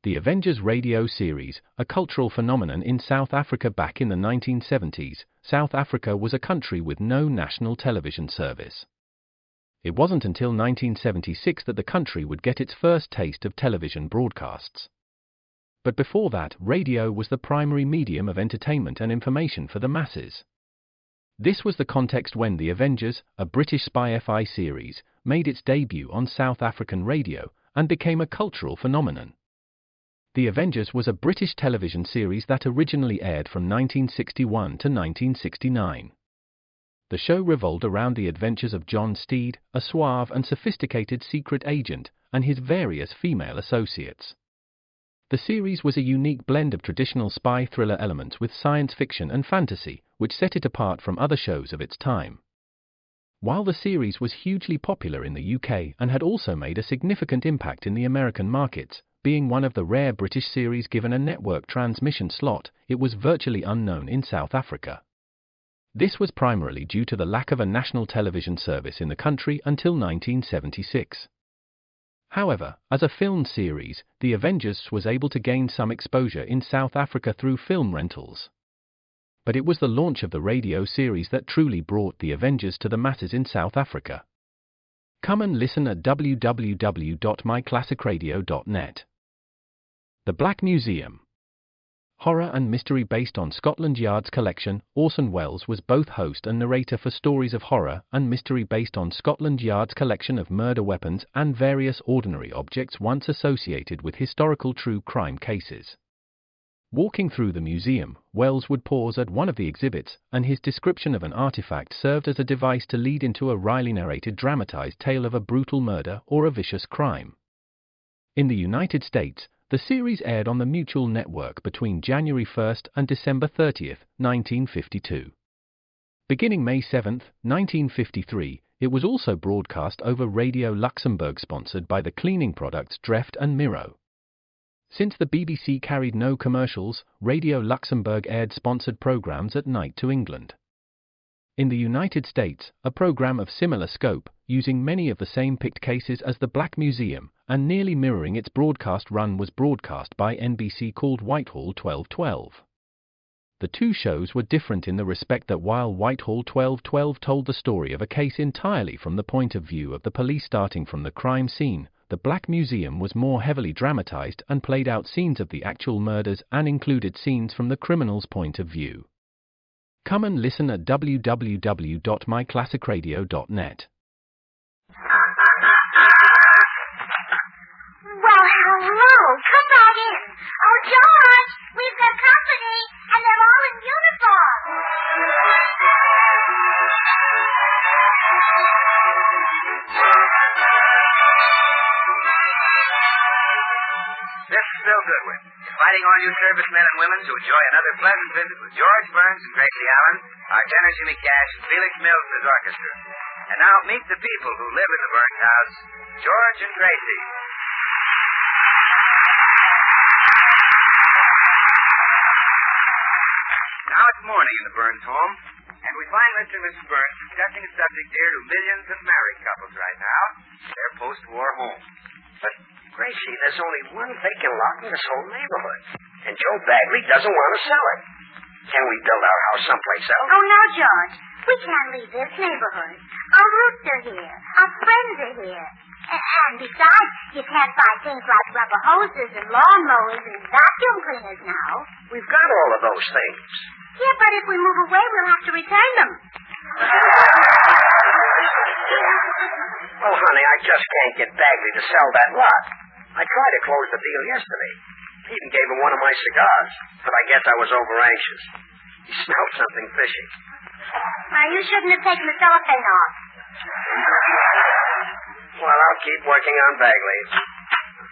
The Avengers radio series, a cultural phenomenon in South Africa back in the 1970s. South Africa was a country with no national television service. It wasn't until 1976 that the country would get its first taste of television broadcasts. But before that, radio was the primary medium of entertainment and information for the masses. This was the context when The Avengers, a British spy-fi series, made its debut on South African radio and became a cultural phenomenon. The Avengers was a British television series that originally aired from 1961 to 1969. The show revolved around the adventures of John Steed, a suave and sophisticated secret agent, and his various female associates. The series was a unique blend of traditional spy thriller elements with science fiction and fantasy, which set it apart from other shows of its time. While the series was hugely popular in the UK and had also made a significant impact in the American markets, being one of the rare British series given a network transmission slot, it was virtually unknown in South Africa. This was primarily due to the lack of a national television service in the country until 1976. However, as a film series, The Avengers was able to gain some exposure in South Africa through film rentals. But it was the launch of the radio series that truly brought The Avengers to the masses in South Africa. Come and listen at www.myclassicradio.net. The Black Museum. Horror and mystery based on Scotland Yard's collection. Orson Welles was both host and narrator for stories of horror and mystery based on Scotland Yard's collection of murder weapons and various ordinary objects once associated with historical true crime cases. Walking through the museum, Welles would pause at one of the exhibits, and his description of an artifact served as a device to lead into a wryly narrated dramatized tale of a brutal murder or a vicious crime. In the United States, the series aired on the Mutual Network between January 1 and December 30, 1952. Beginning May 7, 1953, it was also broadcast over Radio Luxembourg, sponsored by the cleaning products Dreft and Miro. Since the BBC carried no commercials, Radio Luxembourg aired sponsored programs at night to England. In the United States, a program of similar scope, using many of the same picked cases as the Black Museum, and nearly mirroring its broadcast run, was broadcast by NBC called Whitehall 1212. The two shows were different in the respect that while Whitehall 1212 told the story of a case entirely from the point of view of the police starting from the crime scene, the Black Museum was more heavily dramatized and played out scenes of the actual murders and included scenes from the criminal's point of view. Come and listen at www.myclassicradio.net. Well, hello. Come right in. Oh, George, we've got company, and they're all in uniform. This is Bill Goodwin, inviting all you servicemen and women to enjoy another pleasant visit with George Burns and Gracie Allen, our tenor Jimmy Cash, and Felix Mills' orchestra. And now meet the people who live in the Burns house, George and Gracie. Now it's morning in the Burns home, and we find Mr. and Mrs. Burns discussing a subject dear to millions of married couples right now, their post-war home. But, Gracie, there's only one vacant lot in this whole neighborhood, and Joe Bagley doesn't want to sell it. Can we build our house someplace else? Oh, no, George. We can't leave this neighborhood. Our roots are here. Our friends are here. And besides, you can't buy things like rubber hoses and lawnmowers and vacuum cleaners now. We've got all of those things. Yeah, but if we move away, we'll have to return them. Oh, honey, I just can't get Bagley to sell that lot. I tried to close the deal yesterday. He even gave him one of my cigars, but I guess I was over-anxious. He smelled something fishy. Now, you shouldn't have taken the cellophane off. Well, I'll keep working on Bagley.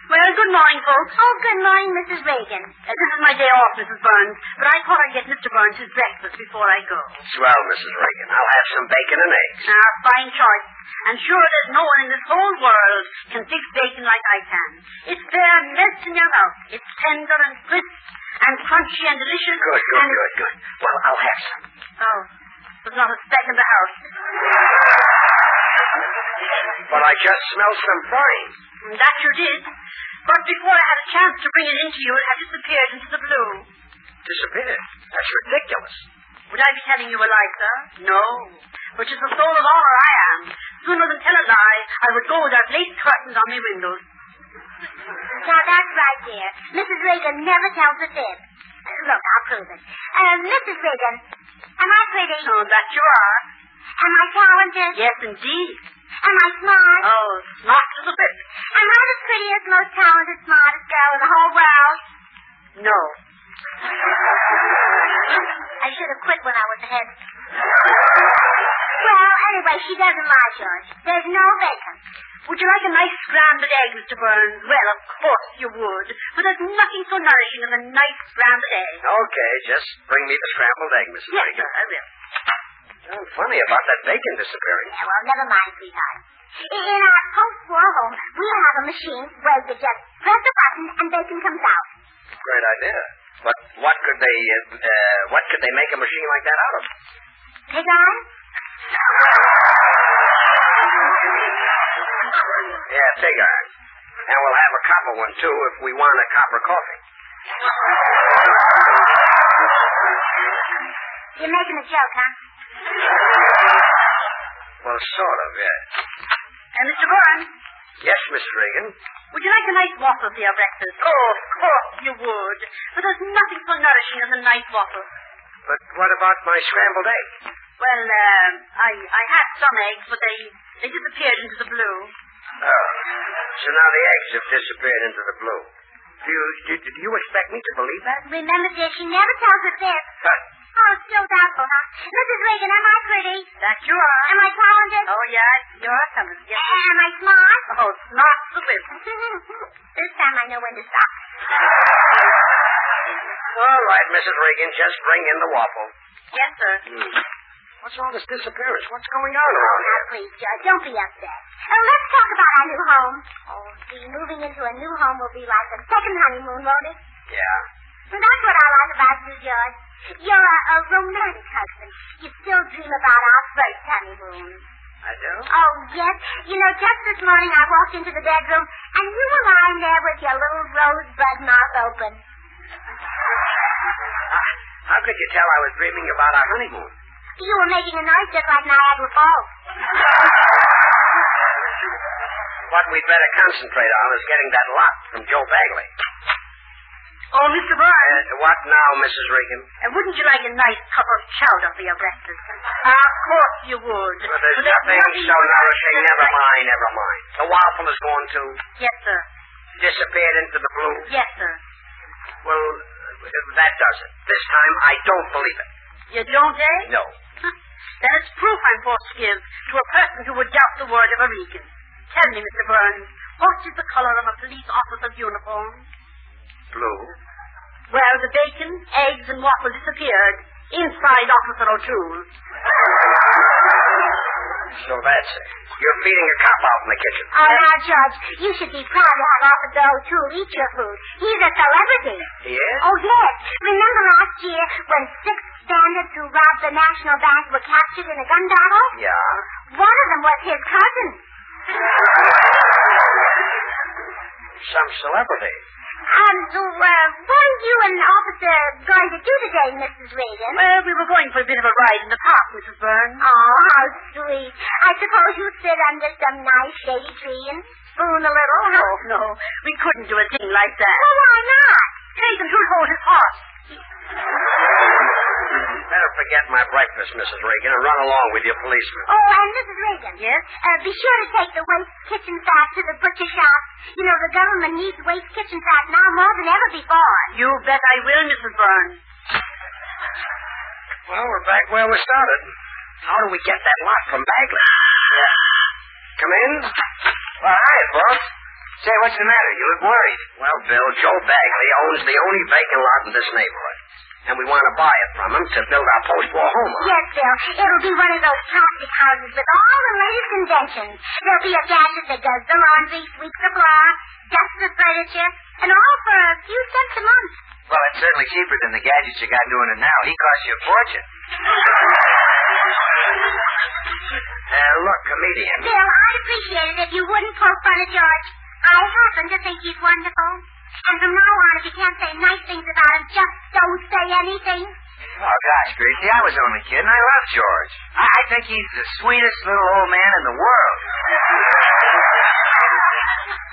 Well, good morning, folks. Oh, good morning, Mrs. Reagan. This is my day off, Mrs. Burns, but I thought I'd get Mr. Burns his breakfast before I go. Swell, Mrs. Reagan. I'll have some bacon and eggs. Fine choice. And sure, there's no one in this whole world can fix bacon like I can. It's there, melts in your mouth. It's tender and crisp and crunchy and delicious. Good. Well, I'll have some. Oh, there's not a speck in the house. But I just smelled some frying. That you did. But before I had a chance to bring it into you, it had disappeared into the blue. Disappeared? That's ridiculous. Would I be telling you a lie, sir? No. Which is the soul of honor I am. Sooner than tell a lie, I would go without lace curtains on my windows. Now, that's right, dear. Mrs. Reagan never tells a fib. Look, I'll prove it. Mrs. Reagan, am I pretty? Oh, that you are. Am I talented? Yes, indeed. Am I smart? Oh, smart as a whip. Am I the prettiest, most talented, smartest girl in the whole world? No. I should have quit when I was ahead. Well, anyway, she doesn't lie, George. There's no bacon. Would you like a nice scrambled egg, Mr. Burns? Well, of course you would. But there's nothing so nourishing as a nice scrambled egg. Okay, just bring me the scrambled egg, Mrs. Yes, Reagan. sir, I will. Oh, funny about that bacon disappearing. Yeah, well, never mind, sweetheart. In our post-war home, we have a machine where you just press a button and bacon comes out. Great idea. But what could they make a machine like that out of? Pig iron? Yeah, pig iron. And we'll have a copper one, too, if we want a copper coffee. You're making a joke, huh? Well, sort of, yes. Mr. Burns, Yes, Miss Reagan. would you like a nice waffle for your breakfast? Oh, of course you would. But there's nothing so nourishing as a nice waffle. But what about my scrambled egg? Well, I had some eggs, but they disappeared into the blue. Oh. So now the eggs have disappeared into the blue. Do you expect me to believe that? Remember, dear, she never tells a fib. Oh, it's still doubtful, huh? Mrs. Reagan, am I pretty? That you are. Am I talented? Oh, yes, you're talented. Yes. Am I smart? Oh, smart as a whip. This time I know when to stop. All right, Mrs. Reagan, just bring in the waffle. Yes, sir. What's all this disappearance? What's going on Oh, around now, here? please, Judge, don't be upset. Let's talk about our new home. Oh, see, moving into a new home will be like a second honeymoon, won't it? Yeah. And that's what I like about you, George. You're a romantic husband. You still dream about our first honeymoon. I do? Oh, yes. You know, just this morning I walked into the bedroom, and you were lying there with your little rosebud mouth open. How could you tell I was dreaming about our honeymoon? You were making a noise just like Niagara Falls. What we'd better concentrate on is getting that lot from Joe Bagley. Oh, Mr. Burns. What now, Mrs. Reagan? Wouldn't you like a nice cup of chowder for your breakfast? Of course you would. Well, there's nothing so nourishing. Never mind, never mind. The waffle is going to Yes, sir. disappear into the blue. Yes, sir. Well, that does it. This time, I don't believe it. You don't, eh? No. Then it's proof I'm forced to give to a person who would doubt the word of a Regan. Tell me, Mr. Burns, what is the color of a police officer's uniform? Blue? Well, the bacon, eggs, and waffle disappeared inside Officer O'Toole. So that's it. You're feeding a cop out in the kitchen. Oh, now, George, you should be proud to have Officer O'Toole eat your food. He's a celebrity. He is? Oh, yes. Remember last year when 6 bandits who robbed the National Bank were captured in a gun battle? Yeah. One of them was his cousin. Some celebrity. So, what are you and the officer going to do today, Mrs. Reagan? Well, we were going for a bit of a ride in the park, Mrs. Burns. Oh, how sweet. I suppose you sit under some nice shady tree and spoon a little, huh? Oh, no. We couldn't do a thing like that. Well, why not? Nathan, who'd hold his horse? Better forget my breakfast, Mrs. Reagan, and run along with your policeman. Oh, and Mrs. Reagan. Yes? Be sure to take the waste kitchen fat to the butcher shop. You know, the government needs waste kitchen fat now more than ever before. You bet I will, Mrs. Burns. Well, we're back where we started. How do we get that lot from Bagley? Come in. Well, hi, boss. Say, what's the matter? You look worried. Well, Bill, Joe Bagley owns the only vacant lot in this neighborhood. And we want to buy it from him to build our post-war home on. Yes, Bill. It'll be one of those plastic houses with all the latest inventions. There'll be a gadget that does the laundry, sweeps the floor, dusts the furniture, and all for a few cents a month. Well, it's certainly cheaper than the gadgets you got doing it now. He costs you a fortune. Look, comedian. Bill, I'd appreciate it if you wouldn't poke fun at George. I happen to think he's wonderful. And from now on, if you can't say nice things about him, just don't say anything. Oh, gosh, Gracie, I was only kidding. I love George. I think he's the sweetest little old man in the world.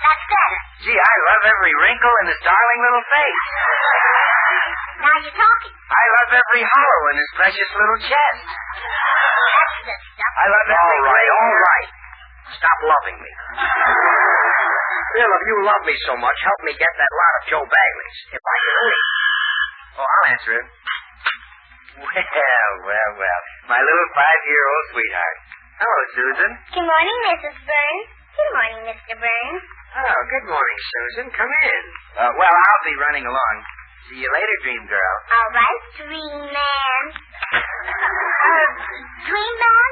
That's better. Gee, I love every wrinkle in his darling little face. Now you're talking. I love every hollow in his precious little chest. That's the stuff. I love every... All right. Stop loving me. Bill, if you love me so much, help me get that lot of Joe Bagley's. If I can only... Oh, I'll answer it. Well. My little 5-year-old sweetheart. Hello, Susan. Good morning, Mrs. Burns. Good morning, Mr. Burns. Oh, good morning, Susan. Come in. Well, I'll be running along. See you later, dream girl. All right, Dream Man. Dream Man?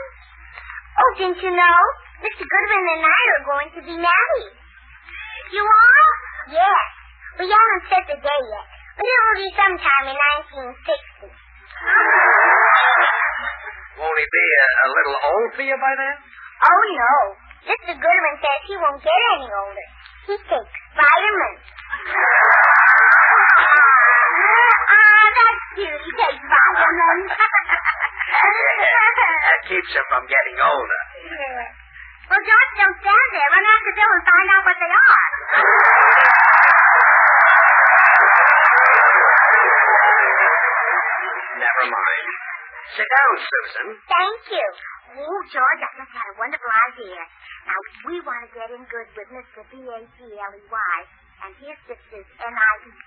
Oh, didn't you know? Mr. Goodwin and I are going to be married. You are? Yes. We haven't set the day yet, but it will be sometime in 1960. Won't he be a little old for you by then? Oh, no. Mr. Goodwin says he won't get any older. He takes vitamins. That's cute. He takes vitamins. That keeps him from getting older. Yeah. Well, George, don't stand there. Run after Bill and find out what they are. Never mind. Sit down, Susan. Thank you. Oh, George, I just had a wonderful idea. Now, we want to get in good with Mr. Bagley, and his sister's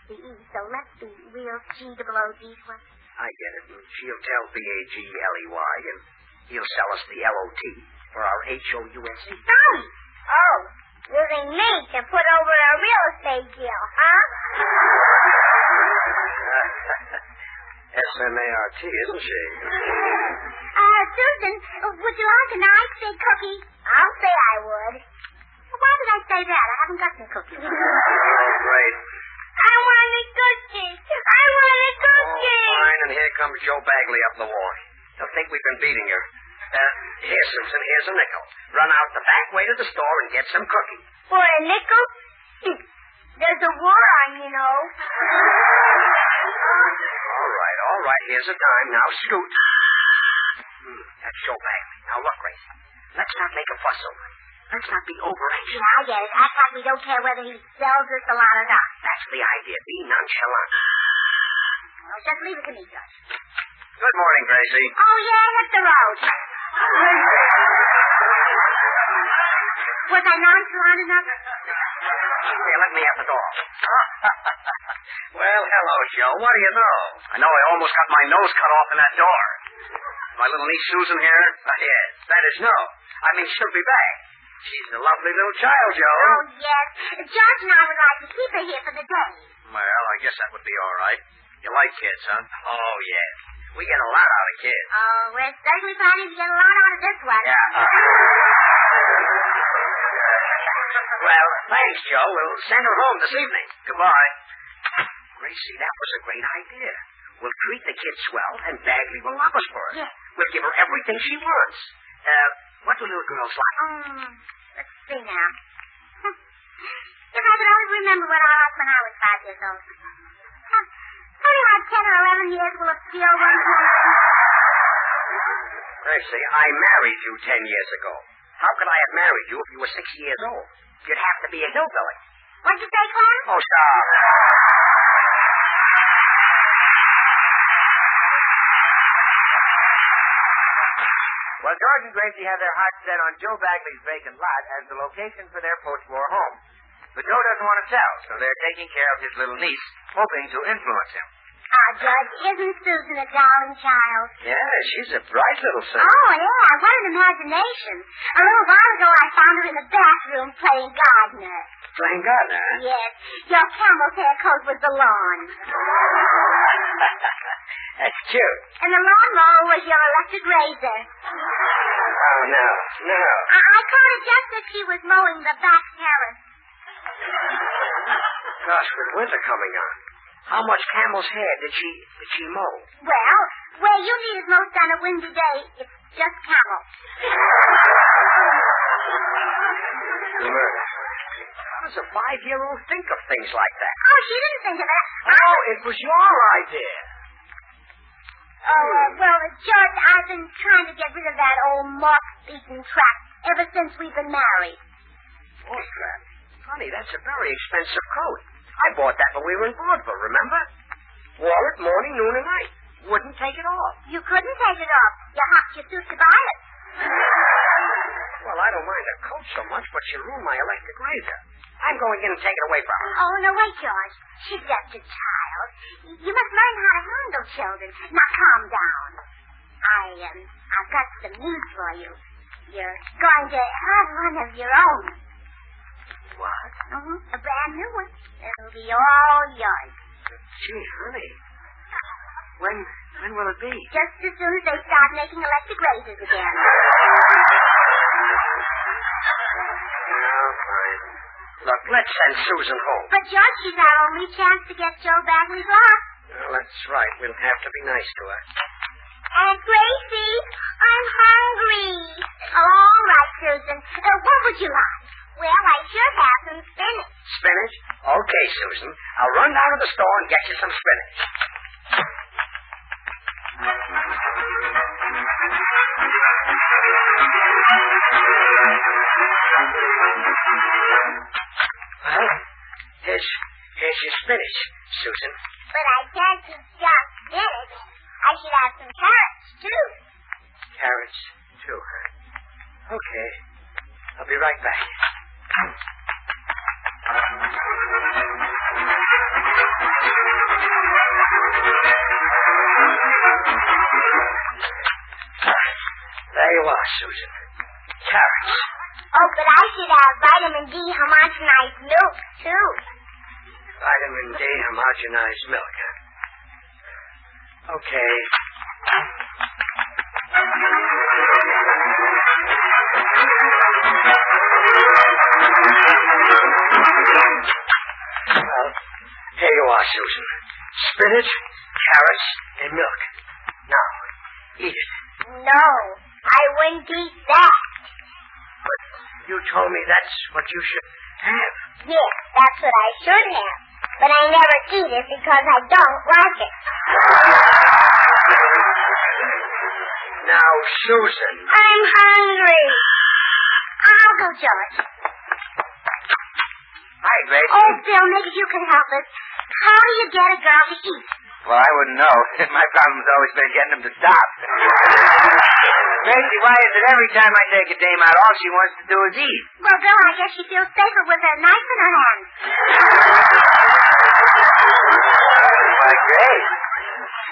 Niece, so let's be real G-O-O-G's one. I get it. She'll tell Bagley, and he'll sell us the LOT for our HOUSE. Oh, using me to put over a real estate deal, huh? SMART, isn't she? Susan, would you like a nice big cookie? I'll say I would. Why did I say that? I haven't got some cookies. Oh, great. I want a cookie. I want a cookie. Oh, fine, and here comes Joe Bagley up the walk. He'll think we've been beating her. Here, Susan, here's a nickel. Run out the back way to the store and get some cookies. For a nickel? There's a war on, you know. All right, here's a dime. Now scoot. That's Joe Bagley. Now look, Grace. Let's not make a fuss over it. Let's not be over-anxious. Yeah, I get it. Act like we don't care whether he sells us a lot or not. That's the idea. Be nonchalant. Well, just leave it to me, Judge. Good morning, Gracie. Oh, yeah, hit the road. Was I nonchalant enough? Here, let me at the door. Well, hello, Joe. What do you know? I know I almost got my nose cut off in that door. My little niece Susan here? Yes. That is no. I mean, she'll be back. She's a lovely little child, Joe. Oh, yes. George and I would like to keep her here for the day. Well, I guess that would be all right. You like kids, huh? Oh, yes. We get a lot out of kids. Oh, we're certainly planning to get a lot out of this one. Yeah. Well, thanks, Joe. We'll send her home this evening. Goodbye. Gracie, that was a great idea. We'll treat the kid swell, and Bagley will love us for it. Yes. We'll give her everything she wants. What do little girls like? Let's see now. If I could only remember what I liked when I was 5 years old. Only like 10 or 11 years will obscure one thing. Gracie, I married you 10 years ago. How could I have married you if you were 6 years old? You'd have to be a hillbilly. What'd you say, Clem? Oh, stop. Well, George and Gracie have their hearts set on Joe Bagley's vacant lot as the location for their post-war home. But Joe doesn't want to sell, so they're taking care of his little niece, hoping to influence him. Judge, isn't Susan a darling child? Yeah, she's a bright little thing. Oh, yeah, what an imagination. A little while ago, I found her in the bathroom playing gardener. Playing gardener, huh? Yes, your camel's hair coat was the lawn. That's cute. And the lawnmower was your electric razor. Oh, no. I caught it just as she was mowing the back terrace. Gosh, with winter coming on, how much camel's hair did she mow? Well, where you need it most on a windy day, it's just camel. Murder. How does a 5-year-old think of things like that? Oh, she didn't think of it. Oh, it was your idea. Well, George, I've been trying to get rid of that old moth-eaten trap ever since we've been married. Moth trap? Honey, that's a very expensive coat. I bought that when we were in vaudeville, remember? Wore it morning, noon, and night. Wouldn't take it off. You couldn't take it off. You hopped your suit to buy it. Well, I don't mind a coat so much, but she ruined my electric razor. I'm going in and take it away from her. Oh, no, wait, George. She's just a child. You must learn how to handle children. Now, calm down. I've got some news for you. You're going to have one of your own. What? A brand new one. It'll be all yours. Gee, honey. When will it be? Just as soon as they start making electric razors again. Oh, fine. Look, let's send Susan home. But, George, she's our only chance to get Joe Bagley's lost. Well, that's right. We'll have to be nice to her. Aunt Gracie, I'm hungry. Oh, all right, Susan. What would you like? Well, I should have some spinach. Spinach? Okay, Susan. I'll run down to the store and get you some spinach. Well, here's your spinach, Susan. But I can't eat just spinach. I should have some carrots, too. Carrots, too, huh? Okay. I'll be right back. There you are, Susan. Carrots. Oh, but I should have vitamin D homogenized milk, too. Vitamin D homogenized milk, huh? Okay. Well, here you are, Susan. Spinach, carrots, and milk. Now, eat it. No, I wouldn't eat that. But you told me that's what you should have. Yes, that's what I should have. But I never eat it because I don't like it. Now, Susan. I'm hungry. I'll go, George. Hi, Gracie. Oh, Bill, maybe you can help us. How do you get a girl to eat? Well, I wouldn't know. My problem's always been getting them to stop. Gracie, why is it every time I take a dame out, all she wants to do is eat? Well, Bill, I guess she feels safer with a knife in her hand. Why, Grace.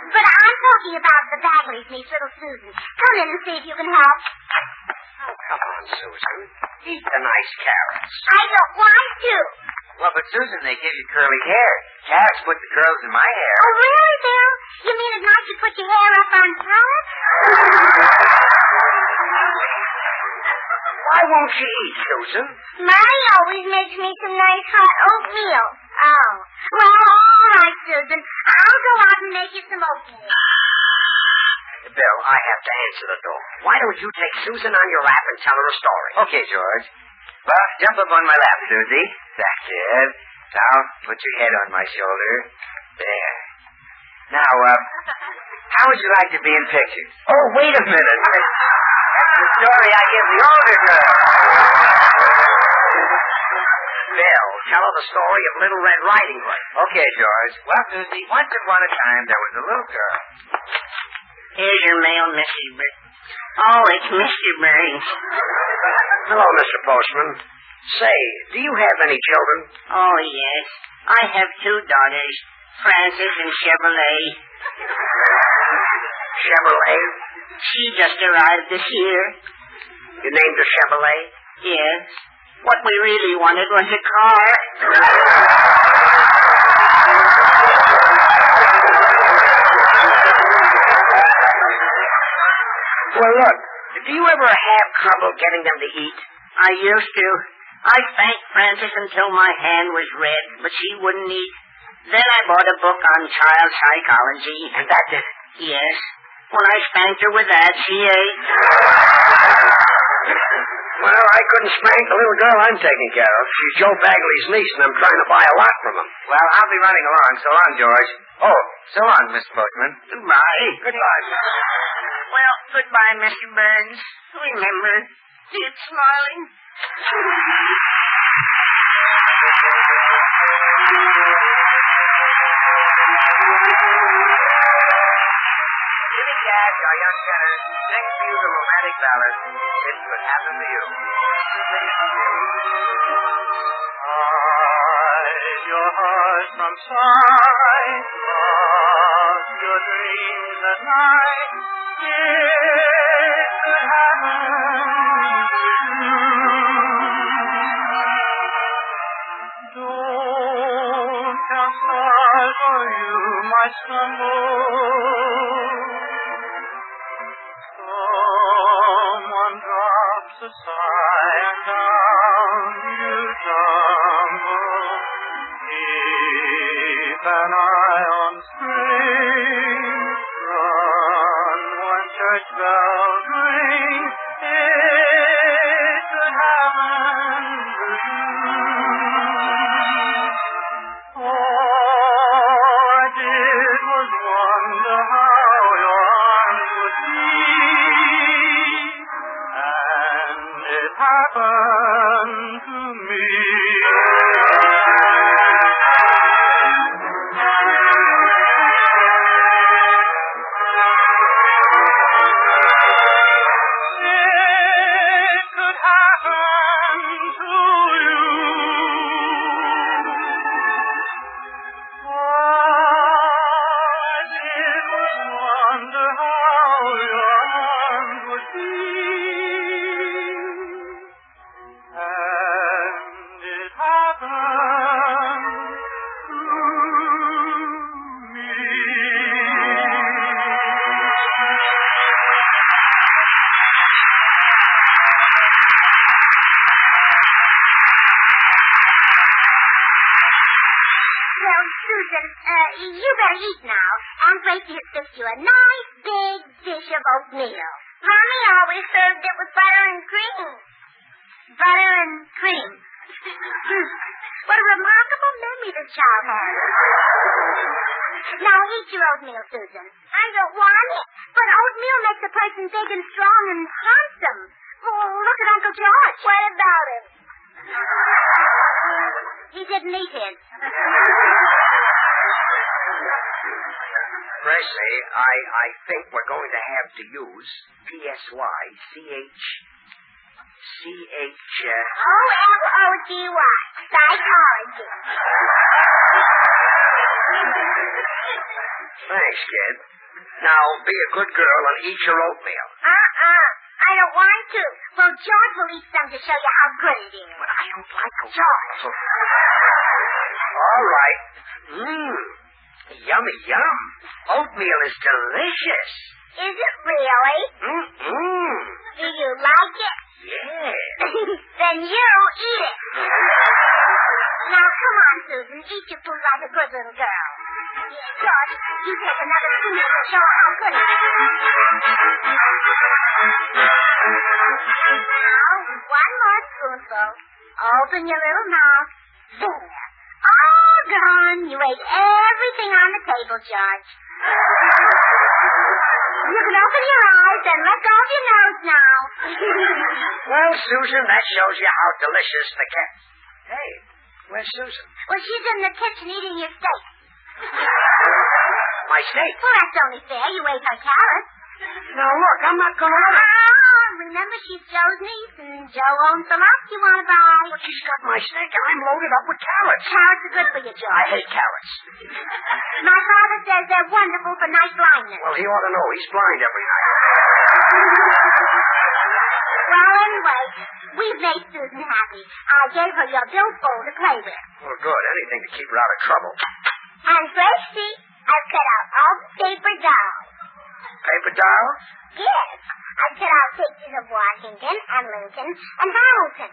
But I'm talking about the Bagleys, niece, little Susan. Come in and see if you can help. Oh, come on, Susan. Eat the nice carrots. I don't want to. Well, but Susan, they give you curly hair. Carrots put the curls in my hair. Oh, really, Bill? You mean at night you put your hair up on top? Why won't she eat, Susan? Mommy always makes me some nice hot oatmeal. Oh. Well, all right, Susan. I'll go out and make you some oatmeal. Bill, I have to answer the door. Why don't you take Susan on your lap and tell her a story? Okay, George. Well, jump up on my lap, Susie. That's it. Now, put your head on my shoulder. There. Now, how would you like to be in pictures? Oh, wait a minute. That's the story I give the older girl. Bill, tell her the story of Little Red Riding Hood. Okay, George. Well, Susie, once upon a time, there was a little girl. Here's your mail, Mrs. Burns. Oh, it's Mr. Burns. Hello, Mr. Postman. Say, do you have any children? Oh, yes. I have 2 daughters, Frances and Chevrolet. Chevrolet? She just arrived this year. You named her Chevrolet? Yes. What we really wanted was a car. Well, look, do you ever have trouble getting them to eat? I used to. I spanked Frances until my hand was red, but she wouldn't eat. Then I bought a book on child psychology. And that did it? Yes. When I spanked her with that, she ate. Well, I couldn't spank the little girl I'm taking care of. She's Joe Bagley's niece, and I'm trying to buy a lot from him. Well, I'll be running along. So long, George. Oh, so long, Mr. Postman. Goodbye. Goodbye. Well, goodbye, Mr. Burns. Remember, keep smiling. Jimmy Cash, our young tenor, sings to you the romantic ballad, It Could Happen to You. Hide your heart from sight, lost your dreams at night. It could happen to you. Don't count stars or you might stumble. Someone drops a sigh and down you tumble. Keep an eye on spring. Run when church bells ring. It could happen to you. All I did was wonder how your arms would be, and it happened to me. It could happen to you. All I did was wonder how your arms would be, and it happened to me. Well, Susan, you better eat now. Aunt Gracie has fixed you a nice big dish of oatmeal. Mommy always served it with butter and cream. Butter and cream. What a remarkable memory this child has. Now eat your oatmeal, Susan. I don't want it. But oatmeal makes a person big and strong and handsome. Oh, look at Uncle George. What about him? He didn't eat his. Gracie, I think we're going to have to use P-S-Y-C-H... O-L-O-G-Y. Psychology. Thanks, kid. Now, be a good girl and eat your oatmeal. I don't want to. Well, George will eat some to show you how good it is. But I don't like oatmeal. George. All right. Yummy, yum. Oatmeal is delicious. Is it really? Mm-mm. Do you like it? Yeah. Then you eat it. Now, come on, Susan. Eat your food like a good little girl. Yeah, George, you take another spoon to show her how good it is. Now, one more spoonful. Open your little mouth. There. All gone. You ate everything on the table, George. You can open your eyes and let go of your nose now. Well, Susan, that shows you how delicious the cat... Hey, where's Susan? Well, she's in the kitchen eating your steak. My steak? Well, that's only fair. You ate her carrots. Now, look, I'm not going to... Remember, she's Joe's niece, and Joe owns the lot you want to buy. But she's got my steak, and I'm loaded up with carrots. Carrots are good for you, Joe. I hate carrots. My father says they're wonderful for night blindness. Well, he ought to know. He's blind every night. Well, anyway, we've made Susan happy. I gave her your billfold to play with. Well, good. Anything to keep her out of trouble. And Gracie, I've cut out all the paper dolls. Paper dolls? Yes. I cut out pictures of Washington and Lincoln and Hamilton.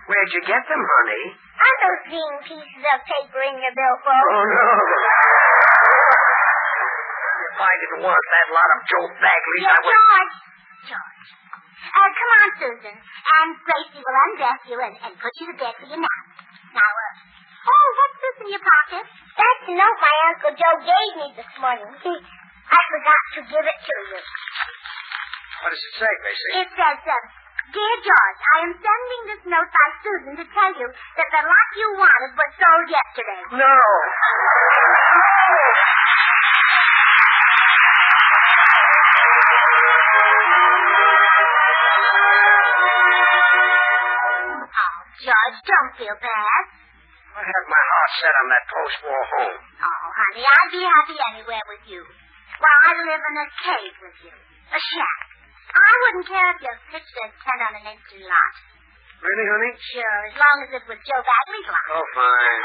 Where'd you get them, honey? Are those green pieces of paper in your billfold? Oh, no. If I didn't want that lot of Joe Bagleys, I would... George. Come on, Susan. And Gracie will undress you and put you to bed for your nap. Now, what's this in your pocket? That's the note my Uncle Joe gave me this morning. I forgot to give it to you. What does it say, Gracie? It says, Dear George, I am sending this note by Susan to tell you that the lot you wanted was sold yesterday. No. George, don't feel bad. I had my heart set on that post-war home. Oh, honey, I'd be happy anywhere with you. Well, I'd live in a cave with you. A shack. I wouldn't care if you pitched a tent on an empty lot. Really, honey? Sure, as long as it was Joe Bagley's lot. Oh, fine.